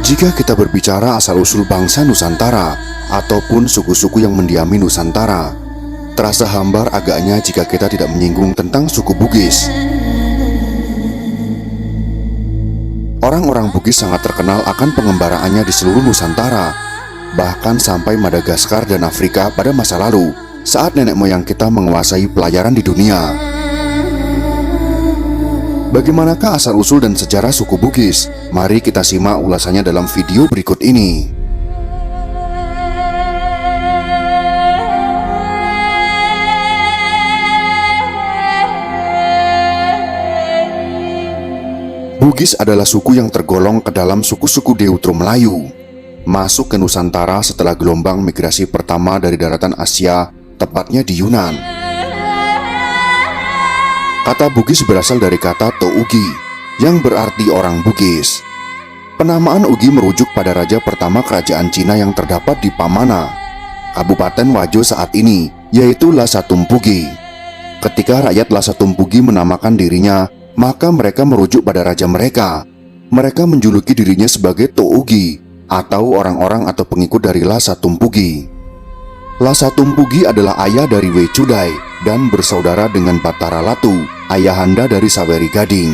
Jika kita berbicara asal-usul bangsa Nusantara ataupun suku-suku yang mendiami Nusantara, terasa hambar agaknya jika kita tidak menyinggung tentang suku Bugis. Orang-orang Bugis sangat terkenal akan pengembaraannya di seluruh Nusantara, bahkan sampai Madagaskar dan Afrika pada masa lalu, saat nenek moyang kita menguasai pelayaran di dunia. Bagaimanakah asal-usul dan sejarah suku Bugis? Mari kita simak ulasannya dalam video berikut ini. Bugis adalah suku yang tergolong ke dalam suku-suku Deutero Melayu, masuk ke Nusantara setelah gelombang migrasi pertama dari daratan Asia, tepatnya di Yunan. Kata Bugis berasal dari kata Tougi, yang berarti orang Bugis. Penamaan Ugi merujuk pada raja pertama kerajaan Cina yang terdapat di Pamana, Kabupaten Wajo saat ini, yaitu Lhasa Tumpugi. Ketika rakyat Lhasa Tumpugi menamakan dirinya, maka mereka merujuk pada raja mereka. Mereka menjuluki dirinya sebagai Tougi, atau orang-orang atau pengikut dari Lhasa Tumpugi. Lhasa Tumpugi adalah ayah dari Wechudai dan bersaudara dengan Batara Latu, ayahanda dari Saweri Gading.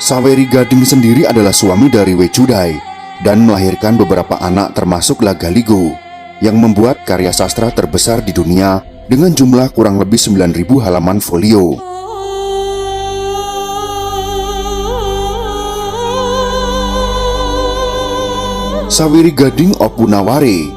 Saweri Gading sendiri adalah suami dari Wechudai dan melahirkan beberapa anak termasuk Lagaligo, yang membuat karya sastra terbesar di dunia dengan jumlah kurang lebih 9.000 halaman folio. Saweri Gading Opunaware,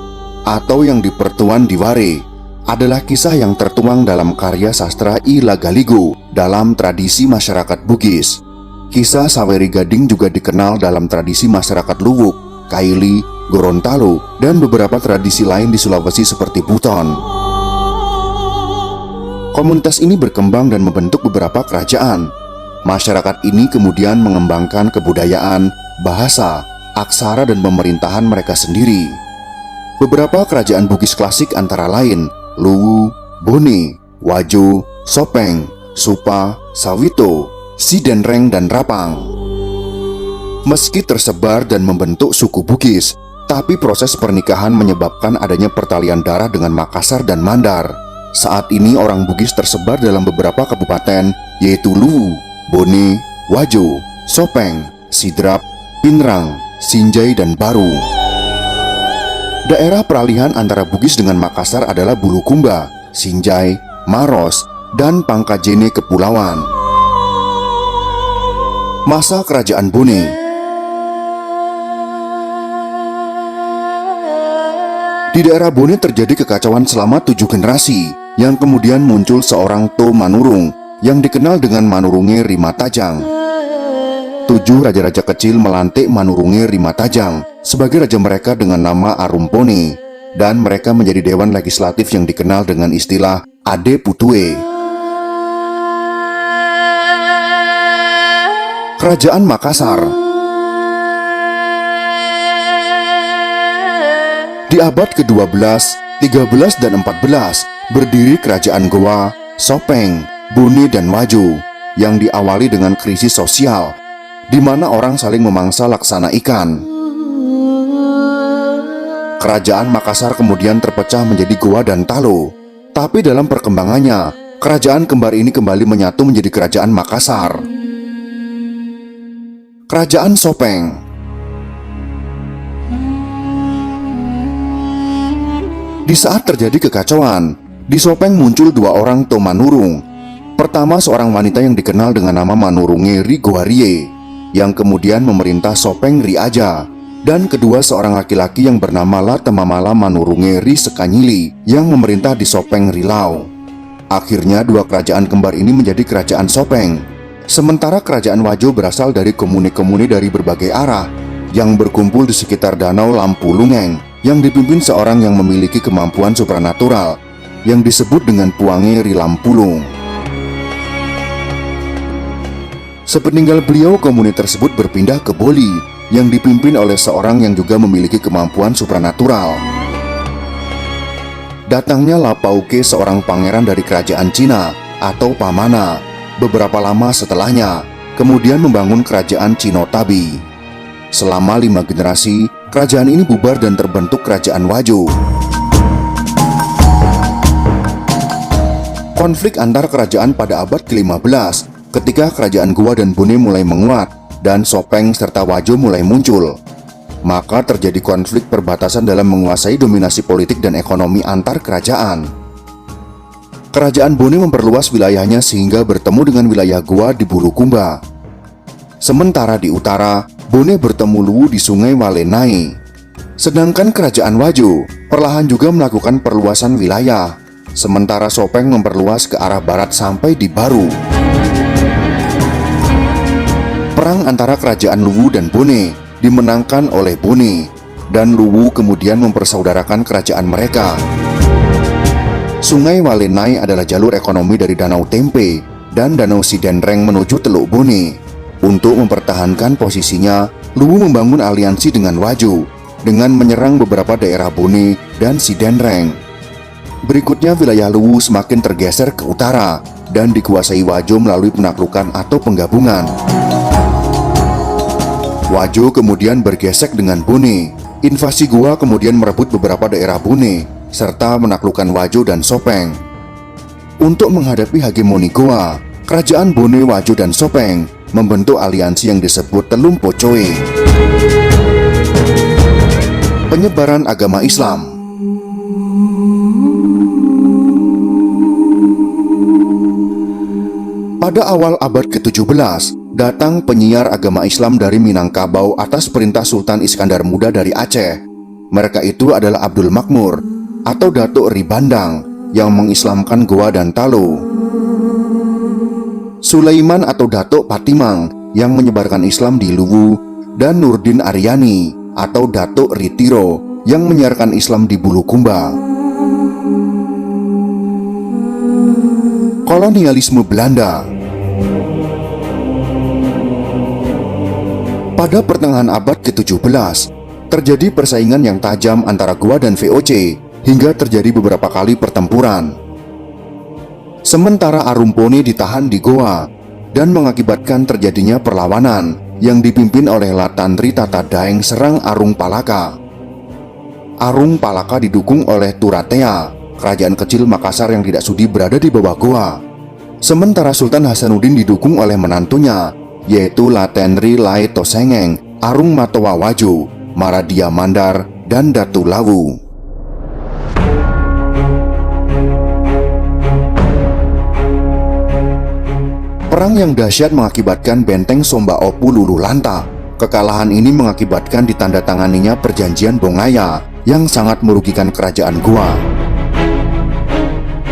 atau yang dipertuan di Ware, adalah kisah yang tertuang dalam karya sastra I Lagaligo dalam tradisi masyarakat Bugis. Kisah Saweri Gading juga dikenal dalam tradisi masyarakat Luwuk, Kaili, Gorontalo, dan beberapa tradisi lain di Sulawesi seperti Buton. Komunitas ini berkembang dan membentuk beberapa kerajaan. Masyarakat ini kemudian mengembangkan kebudayaan, bahasa, aksara, dan pemerintahan mereka sendiri. Beberapa kerajaan Bugis klasik antara lain Luwu, Bone, Wajo, Sopeng, Supa, Sawito, Sidenreng, dan Rapang. Meski tersebar dan membentuk suku Bugis, tapi proses pernikahan menyebabkan adanya pertalian darah dengan Makassar dan Mandar. Saat ini orang Bugis tersebar dalam beberapa kabupaten, yaitu Luwu, Bone, Wajo, Sopeng, Sidrap, Pinrang, Sinjai, dan Baru. Daerah peralihan antara Bugis dengan Makassar adalah Bulukumba, Sinjai, Maros, dan Pangkajene Kepulauan. Masa Kerajaan Bone. Di daerah Bone terjadi kekacauan selama 7 generasi, yang kemudian muncul seorang To Manurung yang dikenal dengan Manurunge Rimatajang. 7 raja-raja kecil melantik Manurunge Rimatajang sebagai raja mereka dengan nama Arumpone, dan mereka menjadi dewan legislatif yang dikenal dengan istilah Ade Putue. Kerajaan Makassar. Di abad ke-12, 13, dan 14 berdiri kerajaan Goa, Sopeng, Bone, dan Wajo yang diawali dengan krisis sosial di mana orang saling memangsa laksana ikan. Kerajaan Makassar kemudian terpecah menjadi Goa dan Talo. Tapi dalam perkembangannya, kerajaan kembar ini kembali menyatu menjadi kerajaan Makassar. Kerajaan Sopeng. Di saat terjadi kekacauan, di Sopeng muncul 2 orang To Manurung. Pertama, seorang wanita yang dikenal dengan nama Manurunge Rigoarie, yang kemudian memerintah Sopeng Riaja. Dan kedua, seorang laki-laki yang bernama Latemamala Manurunge Ri Sekanyili yang memerintah di Sopeng Rilau. Akhirnya 2 kerajaan kembar ini menjadi kerajaan Sopeng. Sementara kerajaan Wajo berasal dari komune-komune dari berbagai arah, yang berkumpul di sekitar danau Lampu Lungeng yang dipimpin seorang yang memiliki kemampuan supranatural yang disebut dengan Puange Rilampulung. Sepeninggal beliau, komuni tersebut berpindah ke Boli yang dipimpin oleh seorang yang juga memiliki kemampuan supranatural. Datangnya Lapauke, seorang pangeran dari kerajaan Cina atau Pamana, beberapa lama setelahnya, kemudian membangun kerajaan Cinotabi. Selama 5 generasi, kerajaan ini bubar dan terbentuk kerajaan Waju. Konflik antar kerajaan pada abad ke-15 ketika kerajaan Gowa dan Bone mulai menguat dan Sopeng serta Wajo mulai muncul. Maka terjadi konflik perbatasan dalam menguasai dominasi politik dan ekonomi antar kerajaan. Kerajaan Bone memperluas wilayahnya sehingga bertemu dengan wilayah Gowa di Bulukumba. Sementara di utara, Bone bertemu Luwu di Sungai Walenai. Sedangkan kerajaan Wajo perlahan juga melakukan perluasan wilayah, sementara Sopeng memperluas ke arah barat sampai di Baru. Perang antara kerajaan Luwu dan Bone dimenangkan oleh Bone, dan Luwu kemudian mempersaudarakan kerajaan mereka. Sungai Walenai adalah jalur ekonomi dari Danau Tempe dan Danau Sidenreng menuju Teluk Bone. Untuk mempertahankan posisinya, Luwu membangun aliansi dengan Wajo dengan menyerang beberapa daerah Bone dan Sidenreng. Berikutnya wilayah Luwu semakin tergeser ke utara dan dikuasai Wajo melalui penaklukan atau penggabungan. Wajo kemudian bergesek dengan Bone. Invasi Gowa kemudian merebut beberapa daerah Bone serta menaklukkan Wajo dan Sopeng. Untuk menghadapi hegemoni Gowa, kerajaan Bone, Wajo, dan Sopeng membentuk aliansi yang disebut Telum Pocoe. Penyebaran agama Islam. Pada awal abad ke-17, datang penyiar agama Islam dari Minangkabau atas perintah Sultan Iskandar Muda dari Aceh. Mereka itu adalah Abdul Makmur atau Datuk Ribandang yang mengislamkan Gowa dan Talo, Sulaiman atau Datuk Patimang yang menyebarkan Islam di Luwu, dan Nurdin Aryani atau Datuk Ritiro yang menyiarkan Islam di Bulukumba. Kolonialisme Belanda. Pada pertengahan abad ke-17, terjadi persaingan yang tajam antara Gowa dan VOC hingga terjadi beberapa kali pertempuran. Sementara Arumpone ditahan di Gowa dan mengakibatkan terjadinya perlawanan yang dipimpin oleh Latandri Tata Daeng serang Arung Palaka. Arung Palaka didukung oleh Turatea, kerajaan kecil Makassar yang tidak sudi berada di bawah Gowa. Sementara Sultan Hasanuddin didukung oleh menantunya, yaitu Latenri Lai Tosengeng, Arung Matoa Wajo, Maradia Mandar, dan Datu Lawu. Perang yang dahsyat mengakibatkan benteng Somba Opu luluh lantak. Kekalahan ini mengakibatkan ditandatanganinya perjanjian Bongaya yang sangat merugikan kerajaan Gowa.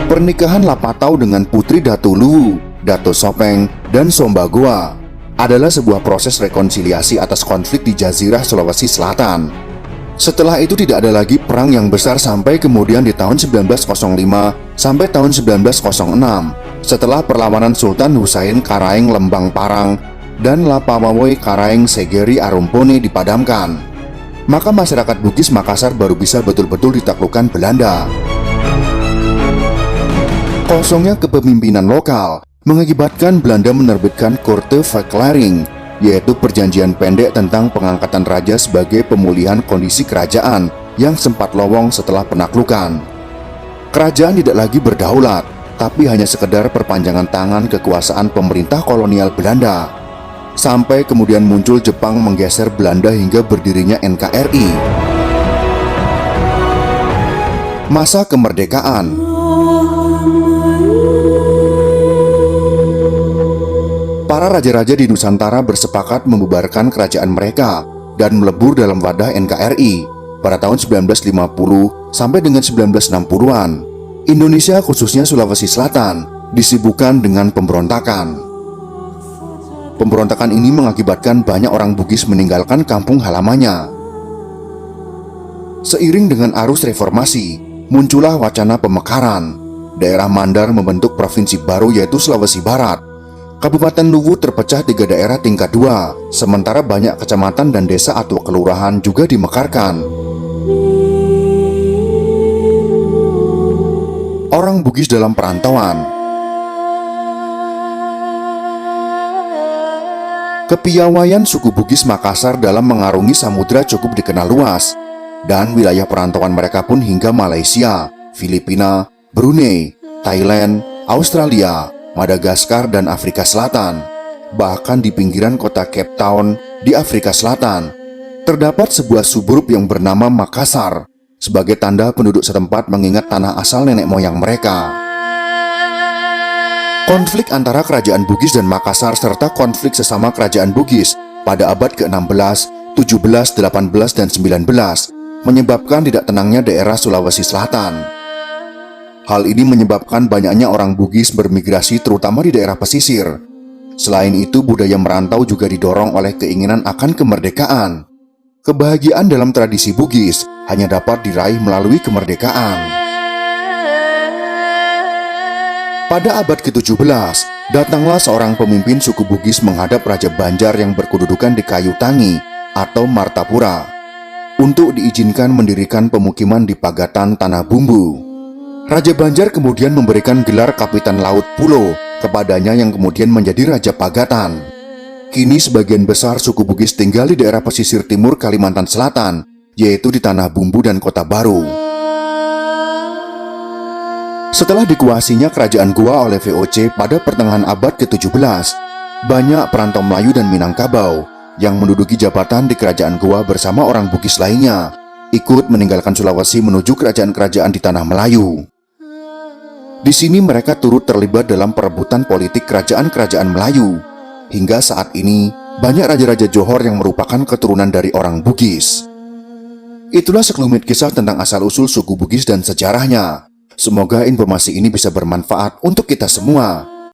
Pernikahan Lapatau dengan putri Datu Luwu, Datu Sopeng, dan Somba Gowa adalah sebuah proses rekonsiliasi atas konflik di Jazirah Sulawesi Selatan. Setelah itu tidak ada lagi perang yang besar sampai kemudian di tahun 1905 sampai tahun 1906, setelah perlawanan Sultan Husain Karaeng Lembang Parang dan Lapawawoi Karaeng Segeri Arumpone dipadamkan. Maka masyarakat Bugis Makassar baru bisa betul-betul ditaklukkan Belanda. Kosongnya kepemimpinan lokal mengakibatkan Belanda menerbitkan Korte Verklaring, yaitu perjanjian pendek tentang pengangkatan raja sebagai pemulihan kondisi kerajaan yang sempat lowong setelah penaklukan. Kerajaan tidak lagi berdaulat, tapi hanya sekedar perpanjangan tangan kekuasaan pemerintah kolonial Belanda. Sampai kemudian muncul Jepang menggeser Belanda hingga berdirinya NKRI. Masa kemerdekaan. Para raja-raja di Nusantara bersepakat membubarkan kerajaan mereka dan melebur dalam wadah NKRI pada tahun 1950 sampai dengan 1960-an. Indonesia, khususnya Sulawesi Selatan, disibukkan dengan pemberontakan. Pemberontakan ini mengakibatkan banyak orang Bugis meninggalkan kampung halamannya. Seiring dengan arus reformasi, muncullah wacana pemekaran. Daerah Mandar membentuk provinsi baru yaitu Sulawesi Barat. Kabupaten Luwu terpecah 3 daerah tingkat 2, sementara banyak kecamatan dan desa atau kelurahan juga dimekarkan. Orang Bugis dalam perantauan. Kepiawaian suku Bugis Makassar dalam mengarungi samudera cukup dikenal luas, dan wilayah perantauan mereka pun hingga Malaysia, Filipina, Brunei, Thailand, Australia, Madagaskar, dan Afrika Selatan. Bahkan di pinggiran kota Cape Town di Afrika Selatan, terdapat sebuah suburb yang bernama Makassar, sebagai tanda penduduk setempat mengingat tanah asal nenek moyang mereka. Konflik antara kerajaan Bugis dan Makassar serta konflik sesama kerajaan Bugis pada abad ke-16, 17, 18, dan 19 menyebabkan tidak tenangnya daerah Sulawesi Selatan. Hal ini menyebabkan banyaknya orang Bugis bermigrasi terutama di daerah pesisir. Selain itu, budaya merantau juga didorong oleh keinginan akan kemerdekaan. Kebahagiaan dalam tradisi Bugis hanya dapat diraih melalui kemerdekaan. Pada abad ke-17, datanglah seorang pemimpin suku Bugis menghadap Raja Banjar yang berkedudukan di Kayu Tangi atau Martapura untuk diizinkan mendirikan pemukiman di Pagatan Tanah Bumbu. Raja Banjar kemudian memberikan gelar Kapitan Laut Pulo kepadanya yang kemudian menjadi Raja Pagatan. Kini sebagian besar suku Bugis tinggal di daerah pesisir timur Kalimantan Selatan, yaitu di Tanah Bumbu dan Kota Baru. Setelah dikuasainya kerajaan Goa oleh VOC pada pertengahan abad ke-17, banyak perantau Melayu dan Minangkabau yang menduduki jabatan di kerajaan Goa bersama orang Bugis lainnya ikut meninggalkan Sulawesi menuju kerajaan-kerajaan di Tanah Melayu. Di sini mereka turut terlibat dalam perebutan politik kerajaan-kerajaan Melayu. Hingga saat ini, banyak raja-raja Johor yang merupakan keturunan dari orang Bugis. Itulah sekelumit kisah tentang asal-usul suku Bugis dan sejarahnya. Semoga informasi ini bisa bermanfaat untuk kita semua.